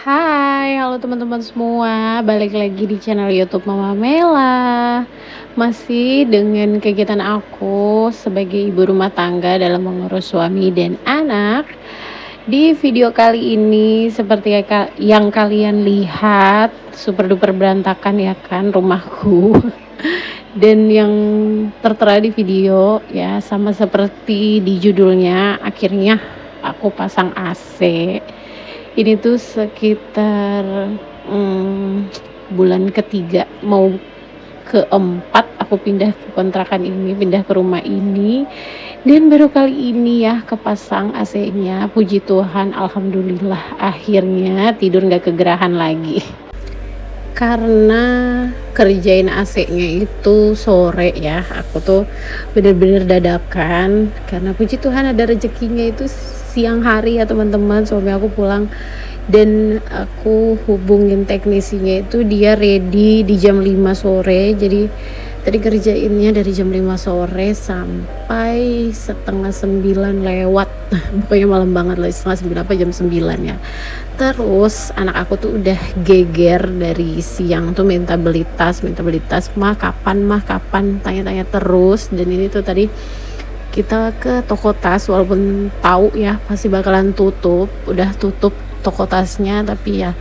Hai, halo teman-teman semua, balik lagi di channel YouTube Mama Mela. Masih dengan kegiatan aku sebagai ibu rumah tangga dalam mengurus suami dan anak. Di video kali ini seperti yang kalian lihat, super duper berantakan ya kan rumahku. Dan yang tertera di video ya sama seperti di judulnya, akhirnya aku pasang AC. Ini tuh sekitar bulan ketiga mau keempat aku pindah ke kontrakan ini, pindah ke rumah ini, dan baru kali ini ya kepasang AC-nya. Puji Tuhan, alhamdulillah akhirnya tidur nggak kegerahan lagi. Karena kerjain AC-nya itu sore ya, aku tuh bener-bener dadakan, karena puji Tuhan ada rezekinya itu siang hari ya teman-teman. Suami aku pulang dan aku hubungin teknisinya, itu dia ready di jam 5 sore. Jadi tadi kerjainnya dari jam 5 sore sampai setengah 9 lewat. Pokoknya malam banget lah, setengah 9 apa jam 9 ya. Terus anak aku tuh udah geger dari siang tuh minta beli tas, mah kapan, tanya-tanya terus. Dan ini tuh tadi kita ke toko tas, walaupun tahu ya pasti bakalan tutup, udah tutup toko tasnya, tapi ya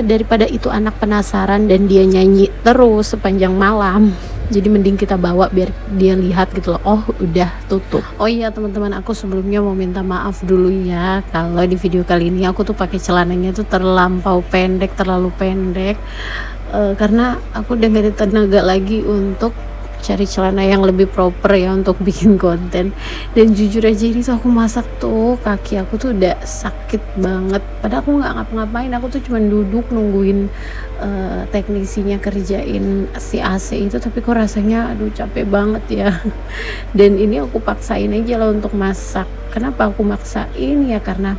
daripada itu anak penasaran dan dia nyanyi terus sepanjang malam, jadi mending kita bawa biar dia lihat gitu loh, oh udah tutup. Oh iya teman-teman, aku sebelumnya mau minta maaf dulu ya kalau di video kali ini aku tuh pakai celananya tuh terlalu pendek, karena aku udah gak ada tenaga lagi untuk cari celana yang lebih proper ya untuk bikin konten. Dan jujur aja ini tuh aku masak tuh kaki aku tuh udah sakit banget, padahal aku nggak ngapa-ngapain, aku tuh cuma duduk nungguin teknisinya kerjain si AC itu, tapi kok rasanya aduh capek banget ya. Dan ini aku paksain aja lah untuk masak. Kenapa aku maksain ya, karena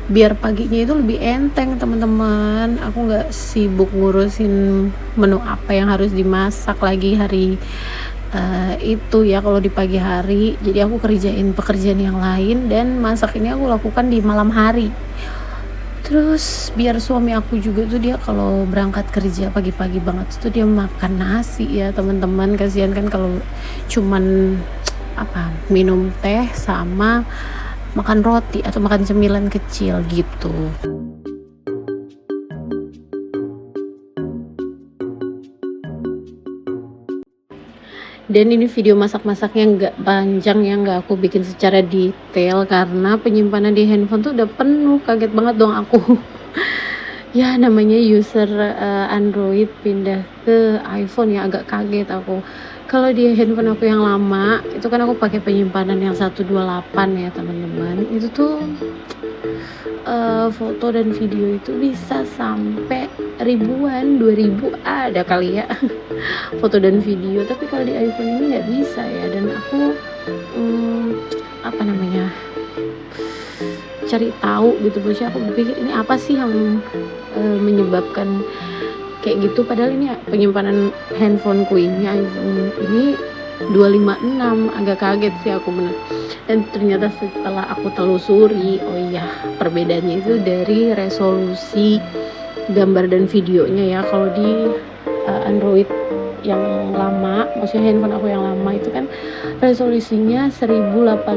biar paginya itu lebih enteng teman-teman, aku nggak sibuk ngurusin menu apa yang harus dimasak lagi hari itu ya kalau di pagi hari. Jadi aku kerjain pekerjaan yang lain dan masak ini aku lakukan di malam hari. Terus biar suami aku juga tuh, dia kalau berangkat kerja pagi-pagi banget tuh dia makan nasi ya teman-teman. Kasihan kan kalau cuman minum teh sama makan roti atau makan cemilan kecil gitu. Dan ini video masak-masaknya nggak panjang ya, nggak aku bikin secara detail karena penyimpanan di handphone tuh udah penuh. Kaget banget dong aku. Ya namanya user Android pindah ke iPhone ya, agak kaget aku. Kalau di handphone aku yang lama itu kan aku pakai penyimpanan yang 128 ya teman-teman. Itu tuh foto dan video itu bisa sampai ribuan, 2000 ada kali ya foto dan video. Tapi kalau di iPhone ini nggak bisa ya. Dan aku cari tahu gitu, bosnya aku berpikir ini apa sih yang menyebabkan kayak gitu, padahal ini penyimpanan handphoneku ini iPhone ini 256. Agak kaget sih aku bener. Dan ternyata setelah aku telusuri, oh iya perbedaannya itu dari resolusi gambar dan videonya ya. Kalau di Android yang lama, maksudnya handphone aku yang lama itu kan resolusinya 1080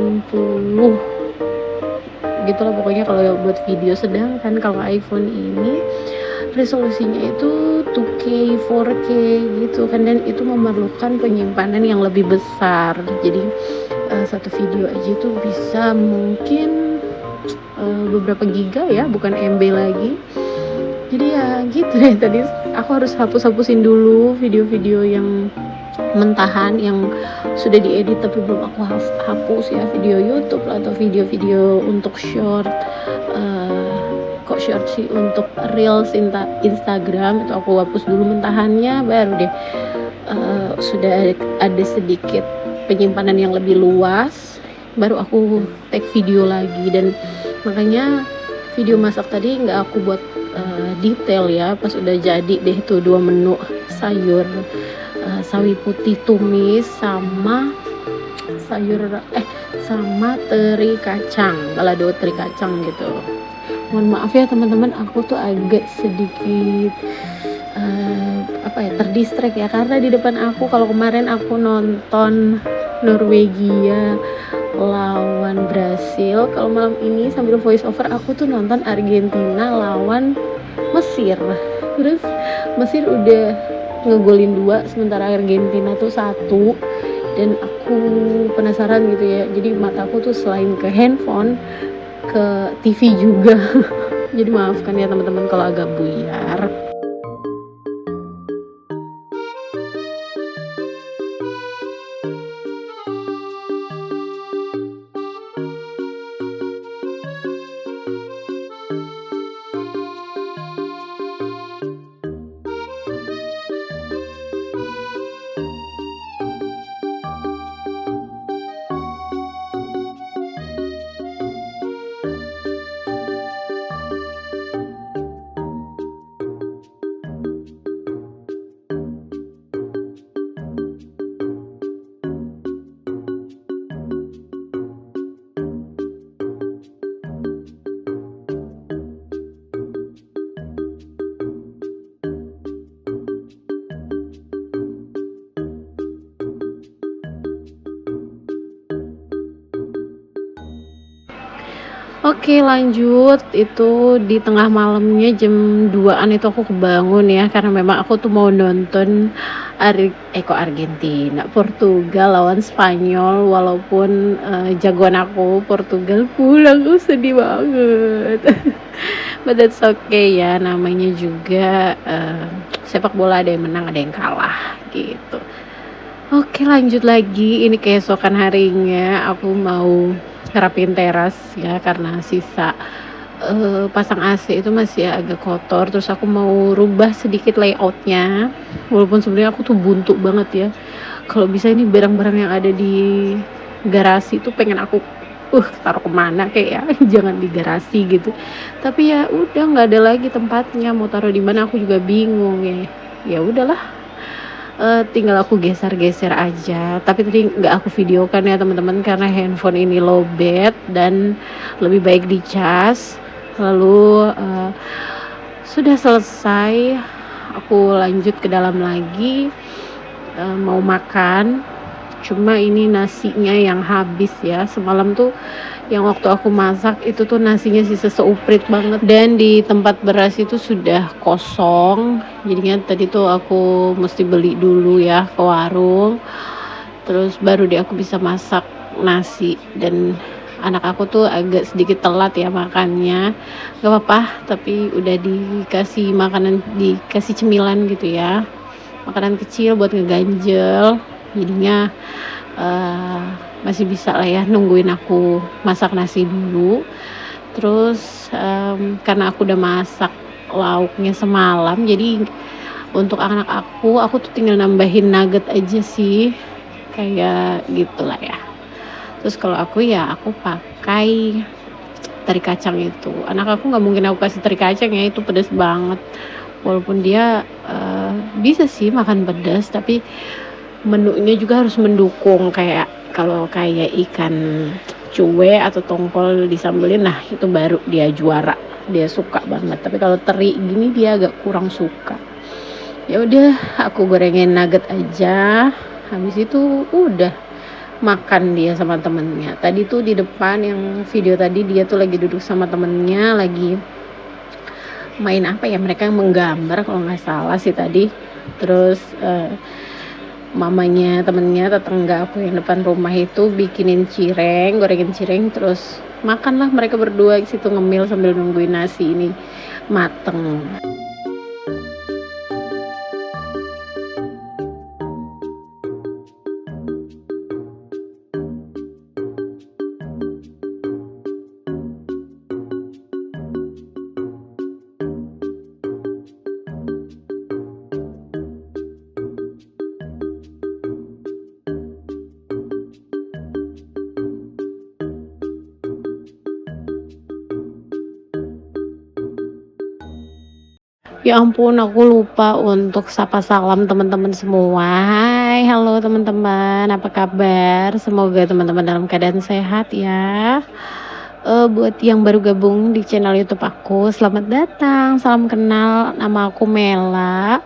gitu lah pokoknya kalau buat video. Sedangkan kalau iPhone ini resolusinya itu 2K, 4K gitu kan, dan itu memerlukan penyimpanan yang lebih besar. Jadi satu video aja itu bisa mungkin beberapa giga ya, bukan MB lagi. Jadi ya gitu deh, tadi aku harus hapusin dulu video-video yang mentahan yang sudah diedit tapi belum aku hapus ya, video YouTube atau video-video untuk short, kok short sih, untuk reels Instagram itu aku hapus dulu mentahannya, baru deh sudah ada sedikit penyimpanan yang lebih luas baru aku take video lagi. Dan makanya video masak tadi nggak aku buat detail ya, pas udah jadi deh tuh 2 menu sayur sawi putih tumis sama sama teri kacang, balado teri kacang gitu. Mohon maaf ya teman-teman, aku tuh agak sedikit terdistract ya, karena di depan aku kalau kemarin aku nonton Norwegia lawan Brasil, kalau malam ini sambil voice over aku tuh nonton Argentina lawan Mesir. Terus Mesir udah ngegolin 2 sementara Argentina tuh 1, dan aku penasaran gitu ya, jadi mataku tuh selain ke handphone ke TV juga. Jadi maafkan ya teman-teman kalau agak buyar. Oke lanjut, itu di tengah malamnya jam 2-an itu aku kebangun ya, karena memang aku tuh mau nonton Argentina, Portugal lawan Spanyol, walaupun jagoan aku Portugal pulang, sedih banget. But that's okay ya, namanya juga sepak bola, ada yang menang ada yang kalah gitu. Oke lanjut lagi, ini keesokan harinya aku mau ngerapiin teras ya, karena sisa pasang AC itu masih agak kotor, terus aku mau rubah sedikit layoutnya, walaupun sebenarnya aku tuh buntu banget ya. Kalau bisa ini barang-barang yang ada di garasi tuh pengen aku taruh kemana kayak ya, jangan di garasi gitu. Tapi ya udah nggak ada lagi tempatnya, mau taruh di mana aku juga bingung ya. Ya udahlah, tinggal aku geser-geser aja. Tapi tadi nggak aku videokan ya teman-teman, karena handphone ini lowbat dan lebih baik dicas. Lalu sudah selesai, aku lanjut ke dalam lagi, mau makan. Cuma ini nasinya yang habis ya, semalam tuh yang waktu aku masak itu tuh nasinya sisa seuprit banget, dan di tempat beras itu sudah kosong, jadinya tadi tuh aku mesti beli dulu ya ke warung, terus baru deh aku bisa masak nasi. Dan anak aku tuh agak sedikit telat ya makannya, gak apa-apa, tapi udah dikasih makanan, dikasih cemilan gitu ya, makanan kecil buat ngeganjel, jadinya masih bisa lah ya nungguin aku masak nasi dulu. Terus karena aku udah masak lauknya semalam, jadi untuk anak aku tuh tinggal nambahin nugget aja sih, kayak gitulah ya. Terus kalau aku ya aku pakai teri kacang itu. Anak aku nggak mungkin aku kasih teri kacang ya, itu pedas banget. Walaupun dia bisa sih makan pedas, tapi menunya juga harus mendukung, kayak kalau kayak ikan cuwe atau tongkol disambelin, nah itu baru dia juara, dia suka banget. Tapi kalau teri gini dia agak kurang suka. Ya udah aku gorengin nugget aja, habis itu udah makan dia sama temennya. Tadi tuh di depan yang video tadi, dia tuh lagi duduk sama temennya, lagi main apa ya, mereka yang menggambar kalau nggak salah sih tadi. Terus mamanya temennya, tetangga aku yang depan rumah itu bikinin cireng, gorengin cireng, terus makanlah mereka berdua di situ ngemil sambil nungguin nasi ini mateng. Ya ampun, aku lupa untuk sapa salam teman-teman semua. Hai, halo teman-teman, apa kabar? Semoga teman-teman dalam keadaan sehat ya. Buat yang baru gabung di channel YouTube aku, selamat datang, salam kenal, nama aku Mela.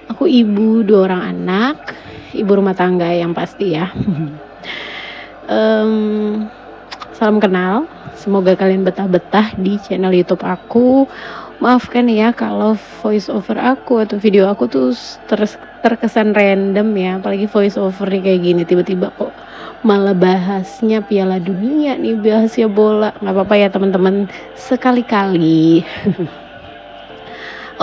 Aku ibu 2 orang anak, ibu rumah tangga yang pasti ya. Mmm, Salam kenal, semoga kalian betah-betah di channel YouTube aku. Maafkan ya kalau voice over aku atau video aku tuh terkesan random ya, apalagi voice over nih kayak gini, tiba-tiba kok malah bahasnya Piala Dunia nih, bahasnya bola. Nggak apa-apa ya teman-teman, sekali-kali.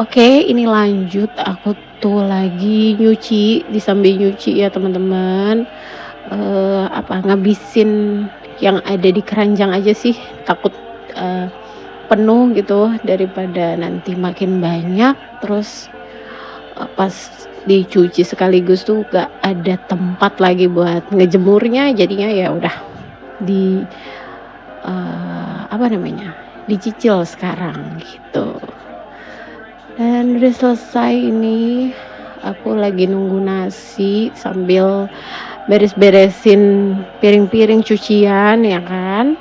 Oke, ini lanjut, aku tuh lagi nyuci, disambil nyuci ya teman-teman, ngabisin yang ada di keranjang aja sih, takut, penuh gitu daripada nanti makin banyak, terus, pas dicuci sekaligus tuh gak ada tempat lagi buat ngejemurnya, jadinya ya udah di, dicicil sekarang gitu. Dan udah selesai ini, aku lagi nunggu nasi sambil beres-beresin piring-piring cucian ya kan.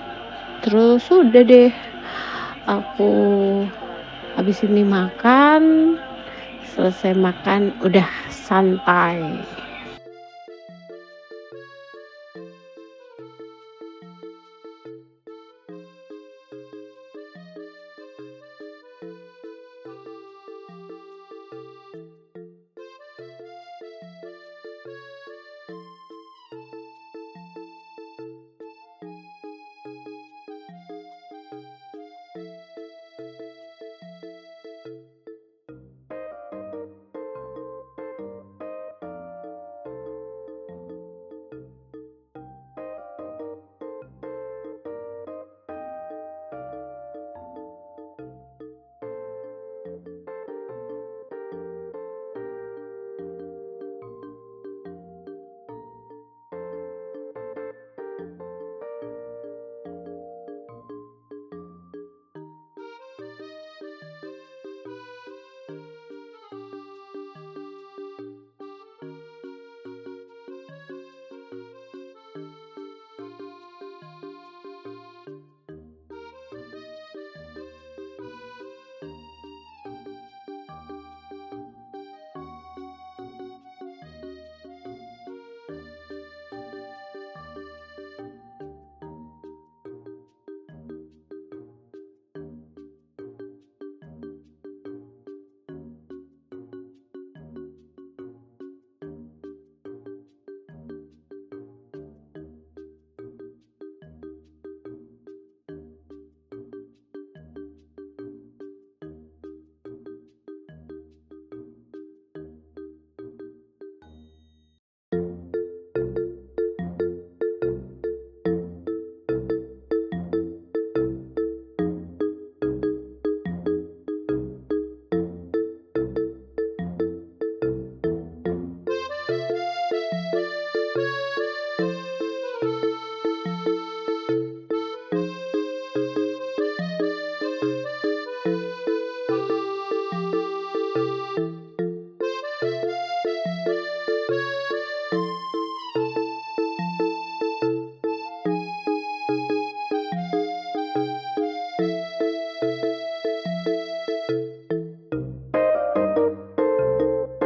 Terus udah deh, aku habis ini makan, selesai makan udah santai.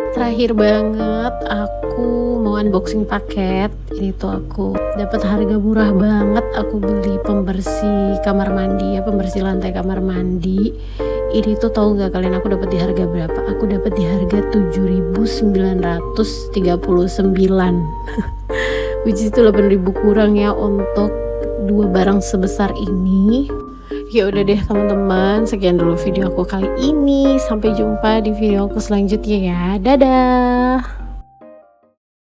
Terakhir banget aku mau unboxing paket. Ini tuh aku dapat harga murah banget. Aku beli pembersih kamar mandi ya, pembersih lantai kamar mandi. Ini tuh tahu nggak kalian aku dapat di harga berapa? Aku dapat di harga 7.939. Which is itu 8.000 kurang ya untuk 2 barang sebesar ini. Ya udah deh teman-teman, sekian dulu video aku kali ini. Sampai jumpa di video aku selanjutnya ya. Dadah.